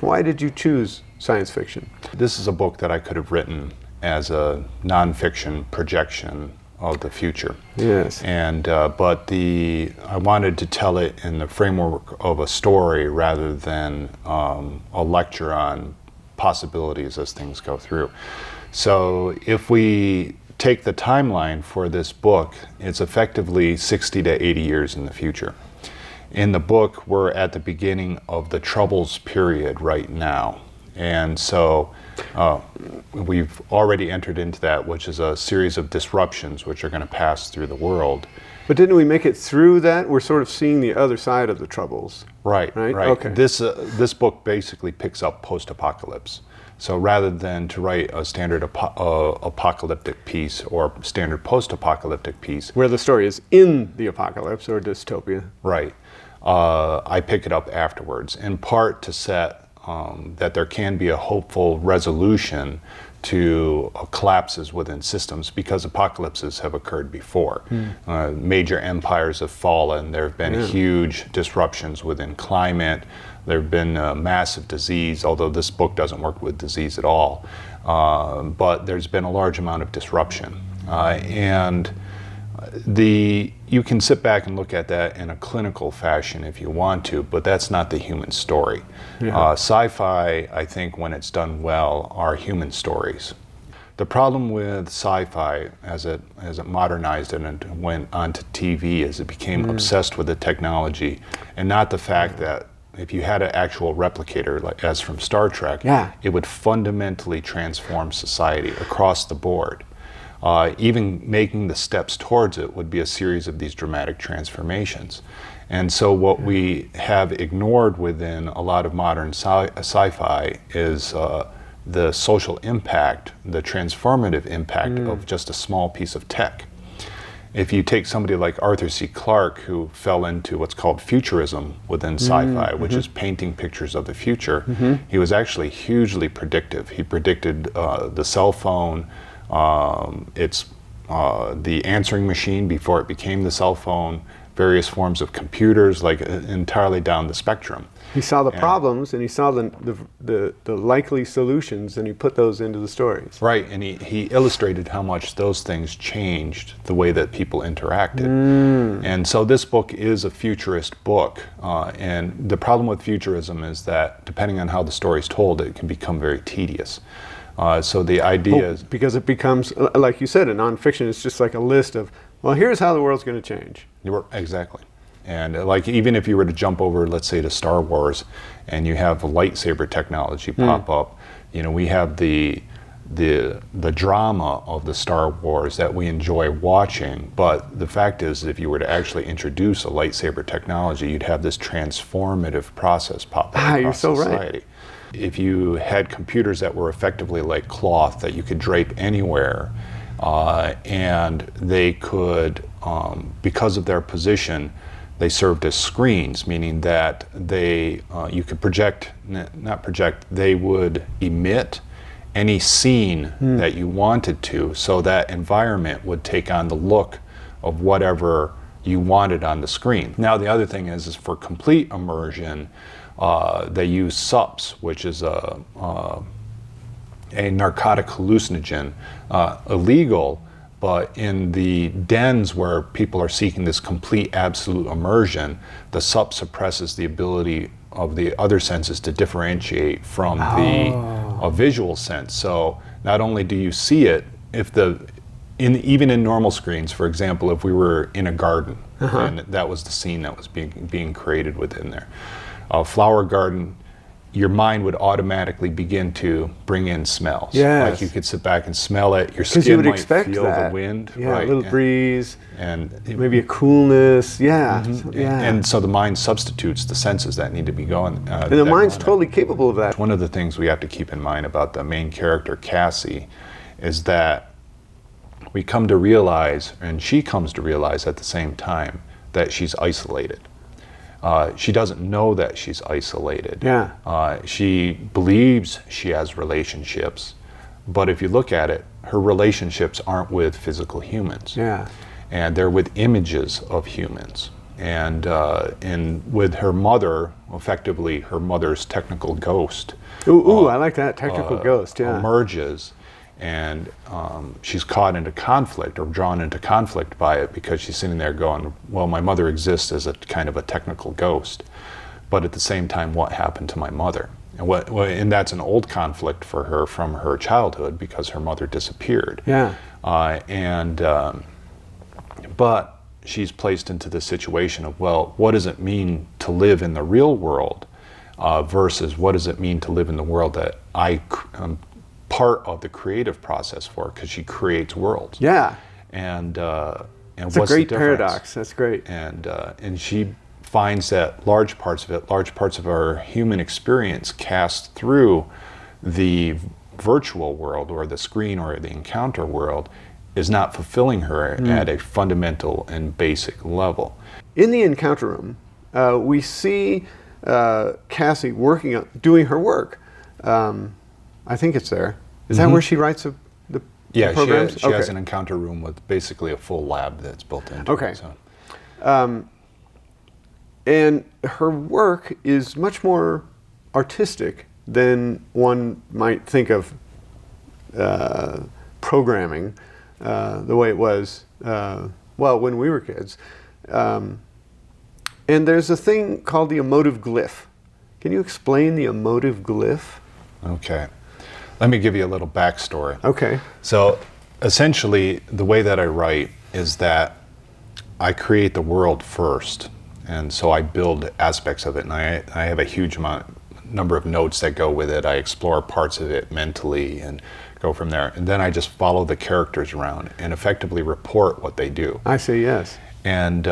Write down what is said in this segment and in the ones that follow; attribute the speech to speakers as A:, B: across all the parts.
A: Why did you choose science fiction?
B: This is a book that I could have written as a nonfiction projection of the future.
A: Yes.
B: And but I wanted to tell it in the framework of a story rather than a lecture on possibilities as things go through. So if we take the timeline for this book, it's effectively 60 to 80 years in the future. In the book, we're at the beginning of the Troubles period right now. And so we've already entered into that, which is a series of disruptions which are going to pass through the world.
A: But didn't we make it through that? We're sort of seeing the other side of the Troubles.
B: Right.
A: Okay.
B: This book basically picks up post-apocalypse. So rather than to write a standard apocalyptic piece or standard post-apocalyptic piece,
A: where the story is in the apocalypse or dystopia.
B: Right. I pick it up afterwards, in part to set that there can be a hopeful resolution to collapses within systems, because apocalypses have occurred before. Major empires have fallen. There have been huge disruptions within climate. There have been massive disease, although this book doesn't work with disease at all. But there's been a large amount of disruption. You can sit back and look at that in a clinical fashion if you want to, but that's not the human story. Sci-fi, I think, when it's done well, are human stories. The problem with sci-fi, as it modernized and went onto TV, is it became obsessed with the technology, and not the fact that if you had an actual replicator, like as from Star Trek, it would fundamentally transform society across the board. Even making the steps towards it would be a series of these dramatic transformations. And so what we have ignored within a lot of modern sci-fi is the social impact, the transformative impact of just a small piece of tech. If you take somebody like Arthur C. Clarke, who fell into what's called Futurism within sci-fi, which is painting pictures of the future, he was actually hugely predictive. He predicted the cell phone, the answering machine before it became the cell phone, various forms of computers, like entirely down the spectrum.
A: He saw the problems and he saw the likely solutions, and he put those into the stories.
B: Right, and he illustrated how much those things changed the way that people interacted. And so this book is a futurist book, and the problem with futurism is that depending on how the story is told, it can become very tedious. So the idea is...
A: Because it becomes, like you said, in nonfiction, it's just like a list of, well, here's how the world's going to change.
B: Exactly. And like, even if you were to jump over, let's say, to Star Wars, and you have lightsaber technology pop up, we have the drama of the Star Wars that we enjoy watching, but the fact is, if you were to actually introduce a lightsaber technology, you'd have this transformative process pop up across society. Right. If you had computers that were effectively like cloth that you could drape anywhere, and they could, because of their position, they served as screens, meaning that you could they would emit any scene that you wanted to, so that environment would take on the look of whatever you wanted on the screen. Now the other thing is for complete immersion, they use SUPs, which is a narcotic hallucinogen, illegal, but in the dens where people are seeking this complete absolute immersion, the SUP suppresses the ability of the other senses to differentiate from a visual sense. So not only do you see it, even in normal screens, for example, if we were in a garden, and that was the scene that was being created within there. A flower garden, your mind would automatically begin to bring in smells.
A: Yes.
B: Like you could sit back and smell it. Your skin might feel the wind.
A: Yeah, a little breeze, and maybe a coolness.
B: And so the mind substitutes the senses that need to be going.
A: And the mind's totally capable of that.
B: One of the things we have to keep in mind about the main character, Cassie, is that we come to realize, and she comes to realize at the same time, that she's isolated. She doesn't know that she's isolated. She believes she has relationships, but if you look at it, her relationships aren't with physical humans. And they're with images of humans. and with her mother, effectively her mother's technical ghost.
A: Ooh, I like that, technical ghost, yeah.
B: Emerges, and she's caught into conflict or drawn into conflict by it because she's sitting there going, well, my mother exists as a kind of a technical ghost, but at the same time, what happened to my mother? And that's an old conflict for her from her childhood because her mother disappeared.
A: Yeah.
B: But she's placed into the situation of, well, what does it mean to live in the real world versus what does it mean to live in the world that I am part of the creative process for, because she creates worlds.
A: Yeah.
B: And
A: it's
B: what's
A: a great
B: the difference?
A: paradox. That's great.
B: And she finds that large parts of our human experience cast through the virtual world or the screen or the encounter world is not fulfilling her at a fundamental and basic level.
A: In the encounter room, we see Cassie doing her work. I think it's there. Is that where she writes the programs?
B: She has an encounter room with basically a full lab that's built into it.
A: So. And her work is much more artistic than one might think of programming the way it was, when we were kids. And there's a thing called the emotive glyph. Can you explain the emotive glyph?
B: Okay. Let me give you a little backstory.
A: Okay.
B: So essentially, the way that I write is that I create the world first. And so I build aspects of it, and I have a huge number of notes that go with it. I explore parts of it mentally and go from there. And then I just follow the characters around and effectively report what they do.
A: I see, yes.
B: And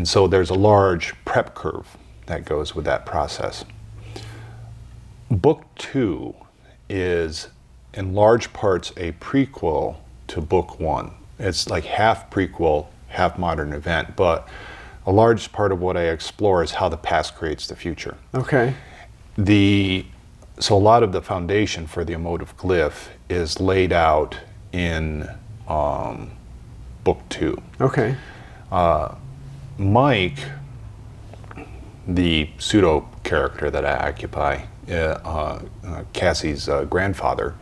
B: so there's a large prep curve that goes with that process. Book 2 is in large parts a prequel to book 1. It's like half prequel, half modern event, but a large part of what I explore is how the past creates the future.
A: Okay.
B: So a lot of the foundation for the emotive glyph is laid out in book 2.
A: Okay.
B: Mike, the pseudo character that I occupy, Cassie's grandfather,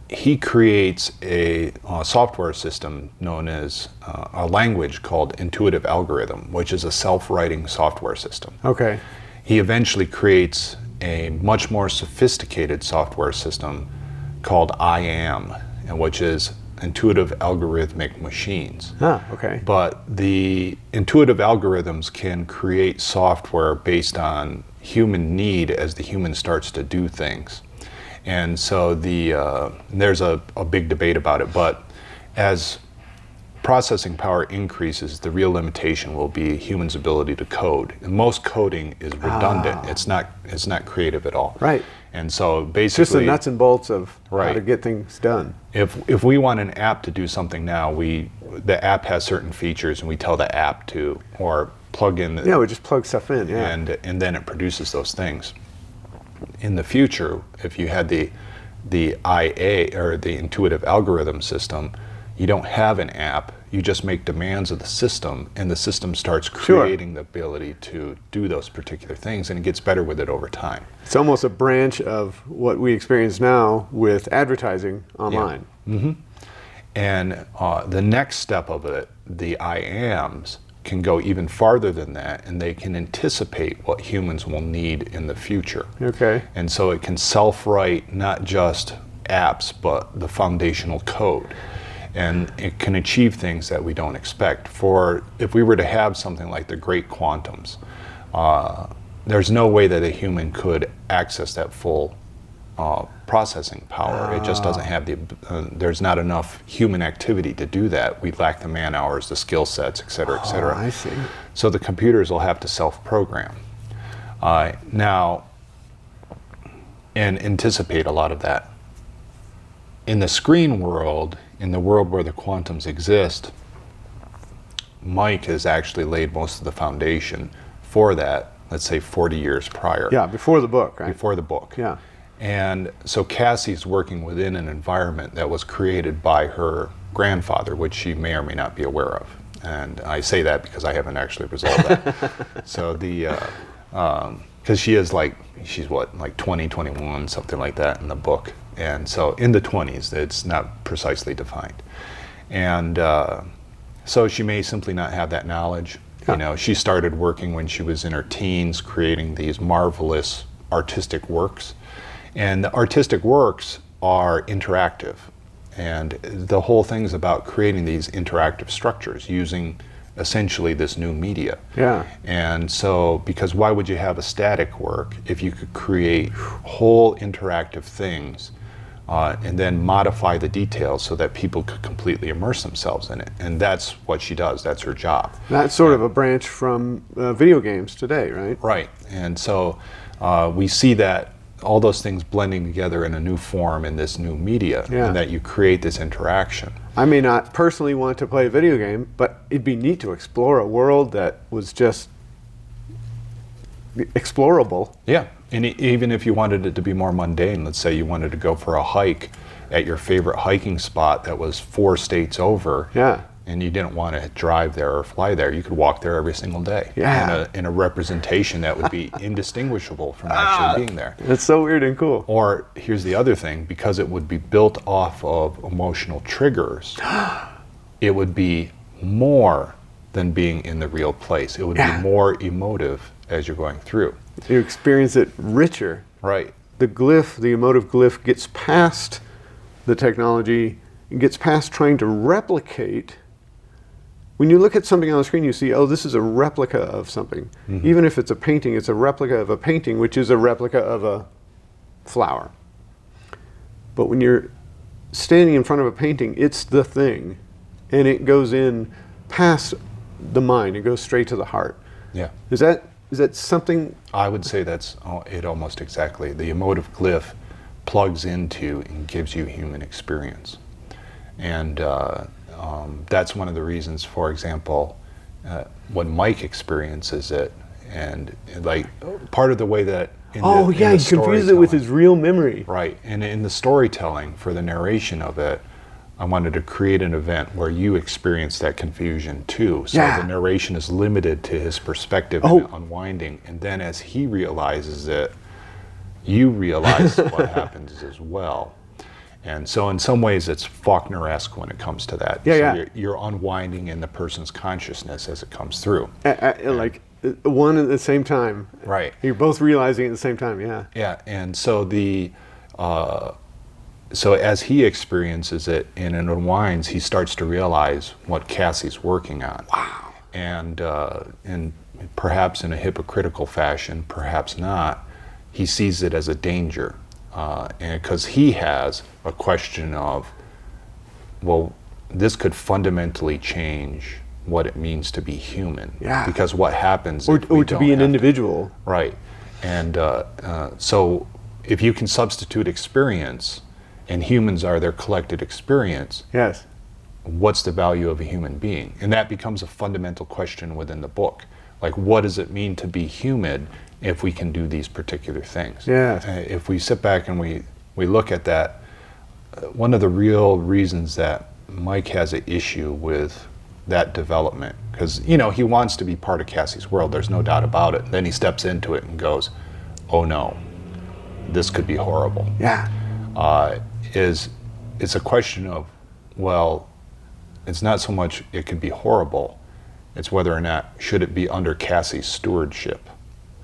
B: he creates a software system known as a language called intuitive algorithm, which is a self-writing software system.
A: Okay.
B: He eventually creates a much more sophisticated software system called I Am, which is intuitive algorithmic machines.
A: Okay.
B: But the intuitive algorithms can create software based on human need as the human starts to do things. And so there's a big debate about it, but as processing power increases, the real limitation will be humans' ability to code. And most coding is redundant. It's not creative at all.
A: Right.
B: And so basically,
A: just the nuts and bolts of how to get things done.
B: If we want an app to do something now, the app has certain features, and we tell the app to or plug in.
A: We just plug stuff in. Yeah.
B: And then it produces those things. In the future, if you had the IA or the intuitive algorithm system, you don't have an app. You just make demands of the system, and the system starts creating the ability to do those particular things, and it gets better with it over time.
A: It's almost a branch of what we experience now with advertising online.
B: Yeah. Mm-hmm. And the next step of it, the I Ams, can go even farther than that, and they can anticipate what humans will need in the future.
A: Okay.
B: And so it can self-write not just apps, but the foundational code. And it can achieve things that we don't expect. If we were to have something like the great quantums, there's no way that a human could access that full processing power. It just doesn't have there's not enough human activity to do that. We lack the man hours, the skill sets, et cetera, et cetera.
A: I see.
B: So the computers will have to self-program. Now, and anticipate a lot of that. In the screen world, in the world where the quantums exist, Mike has actually laid most of the foundation for that, let's say 40 years prior.
A: Yeah, before the book, right?
B: Before the book.
A: Yeah.
B: And so Cassie's working within an environment that was created by her grandfather, which she may or may not be aware of. And I say that because I haven't actually resolved that. So because she's what, like 20, 21, something like that in the book. And so in the 20s, it's not precisely defined. And so she may simply not have that knowledge.
A: Yeah.
B: You know, she started working when she was in her teens, creating these marvelous artistic works. And the artistic works are interactive. And the whole thing's about creating these interactive structures using essentially this new media.
A: Yeah.
B: And so, because why would you have a static work if you could create whole interactive things and then modify the details so that people could completely immerse themselves in it? And that's what she does. That's her job.
A: That's sort of a branch from video games today, right?
B: Right. And so we see that all those things blending together in a new form in this new media, and that you create this interaction.
A: I may not personally want to play a video game, but it'd be neat to explore a world that was just explorable.
B: Yeah, and even if you wanted it to be more mundane, let's say you wanted to go for a hike at your favorite hiking spot that was 4 states over, and you didn't want to drive there or fly there, you could walk there every single day in a representation that would be indistinguishable from actually being there.
A: That's so weird and cool.
B: Or here's the other thing, because it would be built off of emotional triggers, it would be more than being in the real place. It would be more emotive as you're going through.
A: You experience it richer.
B: Right.
A: The glyph, the emotive glyph, gets past the technology, it gets past trying to replicate. When you look at something on the screen, you see, oh, this is a replica of something. Mm-hmm. Even if it's a painting, it's a replica of a painting, which is a replica of a flower. But when you're standing in front of a painting, it's the thing. And it goes in past the mind. It goes straight to the heart.
B: Yeah.
A: Is that something?
B: I would say that's it almost exactly. The emotive glyph plugs into and gives you human experience. And that's one of the reasons, for example, when Mike experiences it, and like part of the way that
A: he confused it with his real memory.
B: Right, and in the storytelling for the narration of it, I wanted to create an event where you experience that confusion too. So the narration is limited to his perspective and unwinding, and then as he realizes it, you realize what happens as well. And so in some ways it's Faulkner-esque when it comes to that. You're unwinding in the person's consciousness as it comes through.
A: Like one at the same time.
B: Right.
A: You're both realizing at the same time,
B: Yeah, and so so as he experiences it and it unwinds, he starts to realize what Cassie's working on.
A: Wow.
B: And perhaps in a hypocritical fashion, perhaps not, he sees it as a danger. And because he has a question of, well, this could fundamentally change what it means to be human.
A: Yeah.
B: Because what happens
A: or to be an individual.
B: Right. And so if you can substitute experience, and humans are their collected experience,
A: yes,
B: what's the value of a human being? And that becomes a fundamental question within the book. Like, what does it mean to be human if we can do these particular things?
A: Yeah.
B: If we sit back and we look at that, one of the real reasons that Mike has an issue with that development, because, you know, he wants to be part of Cassie's world, there's no doubt about it. Then he steps into it and goes, oh no, this could be horrible.
A: Yeah.
B: It's a question of, well, it's not so much it could be horrible, it's whether or not should it be under Cassie's stewardship.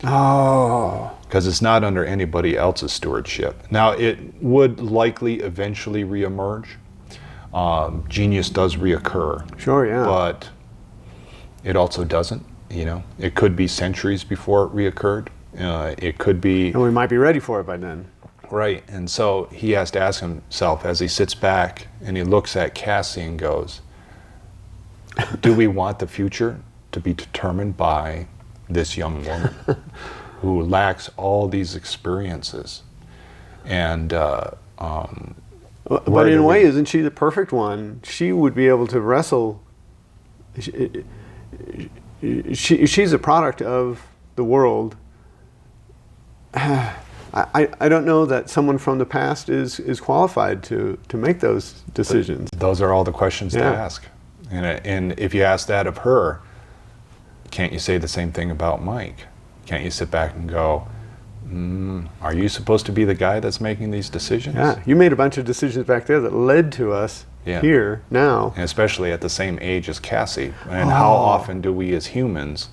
A: Oh.
B: Because it's not under anybody else's stewardship. Now, it would likely eventually reemerge. Genius does reoccur.
A: Sure, yeah.
B: But it also doesn't, you know. It could be centuries before it reoccurred. It could be...
A: And we might be ready for it by then.
B: Right, and so he has to ask himself as he sits back and he looks at Cassie and goes, do we want the future to be determined by this young woman who lacks all these experiences? And
A: but in a way, isn't she the perfect one? She would be able to wrestle. She's a product of the world. I don't know that someone from the past is qualified to make those decisions.
B: Those are all the questions to ask. And if you ask that of her, can't you say the same thing about Mike? Can't you sit back and go, are you supposed to be the guy that's making these decisions?
A: Yeah, you made a bunch of decisions back there that led to us here now.
B: And especially at the same age as Cassie. And how often do we as humans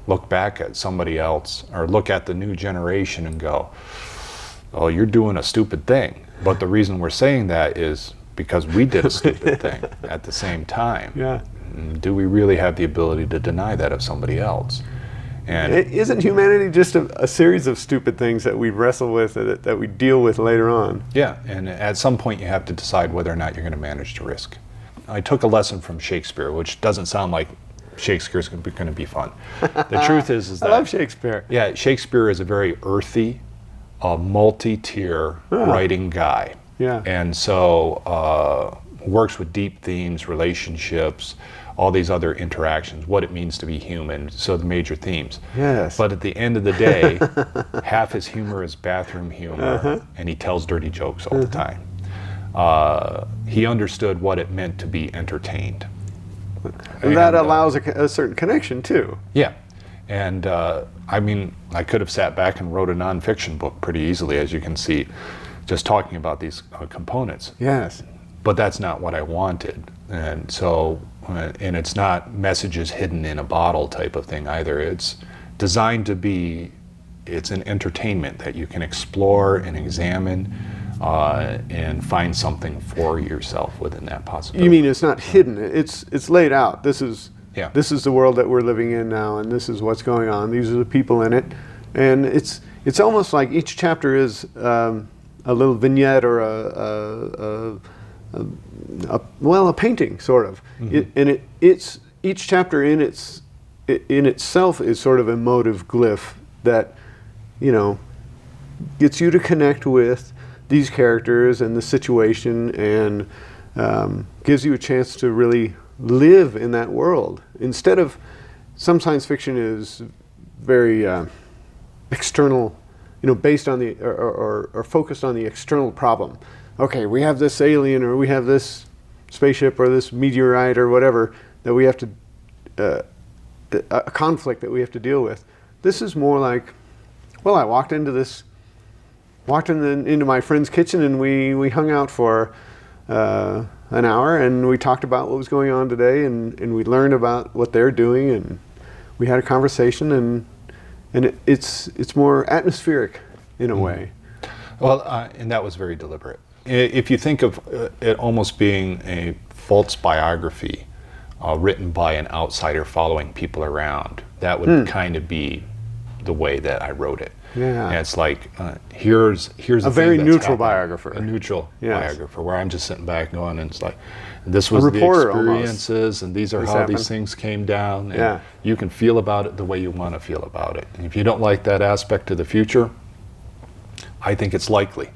B: look back at somebody else or look at the new generation and go, oh, you're doing a stupid thing. But the reason we're saying that is because we did a stupid thing at the same time.
A: Yeah.
B: Do we really have the ability to deny that of somebody else? And
A: isn't humanity just a series of stupid things that we wrestle with, that we deal with later on?
B: yeah, and at some point you have to decide whether or not you're going to manage to risk. I took a lesson from Shakespeare, which doesn't sound like Shakespeare's going to be fun. The truth is that
A: I love Shakespeare.
B: Yeah, Shakespeare is a very earthy, multi-tier writing guy.
A: Yeah.
B: And so works with deep themes, relationships, all these other interactions, what it means to be human, so the major themes.
A: Yes.
B: But at the end of the day, half his humor is bathroom humor, and he tells dirty jokes all the time. He understood what it meant to be entertained.
A: And that allows a certain connection, too.
B: Yeah. And I mean, I could have sat back and wrote a nonfiction book pretty easily, as you can see, just talking about these components.
A: Yes.
B: But that's not what I wanted. And so, and it's not messages hidden in a bottle type of thing either. It's designed to be, it's an entertainment that you can explore and examine and find something for yourself within that possibility.
A: You mean it's not hidden? It's laid out. This is the world that we're living in now, and this is what's going on. These are the people in it, and it's almost like each chapter is a little vignette or a painting, sort of. And it's each chapter in itself is sort of a motive glyph that, gets you to connect with these characters and the situation, and gives you a chance to really live in that world. Instead of, some science fiction is very external, based on the or focused on the external problem. Okay, we have this alien, or we have this spaceship, or this meteorite, or whatever that we have to a conflict that we have to deal with. This is more like, well, I walked into my friend's kitchen, and we hung out for an hour, and we talked about what was going on today, and we learned about what they're doing, and we had a conversation, and it's more atmospheric in a way.
B: Well, and that was very deliberate. If you think of it almost being a false biography written by an outsider following people around, that would kind of be the way that I wrote it.
A: Yeah.
B: And it's like, here's
A: a very neutral biographer.
B: A neutral
A: Yes.
B: biographer, where I'm just sitting back going, and it's like, this was the experiences, and these are how these things came down, and you can feel about it the way you want to feel about it. And if you don't like that aspect of the future, I think it's likely,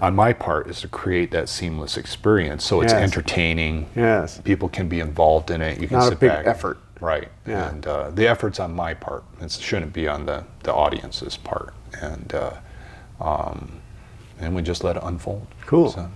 B: on my part, is to create that seamless experience, so it's entertaining.
A: Yes.
B: People can be involved in it. You can
A: Not
B: sit
A: a big
B: back.
A: effort.
B: Right.
A: Yeah.
B: And the effort's on my part. It shouldn't be on the audience's part. And we just let it unfold.
A: Cool.
B: So.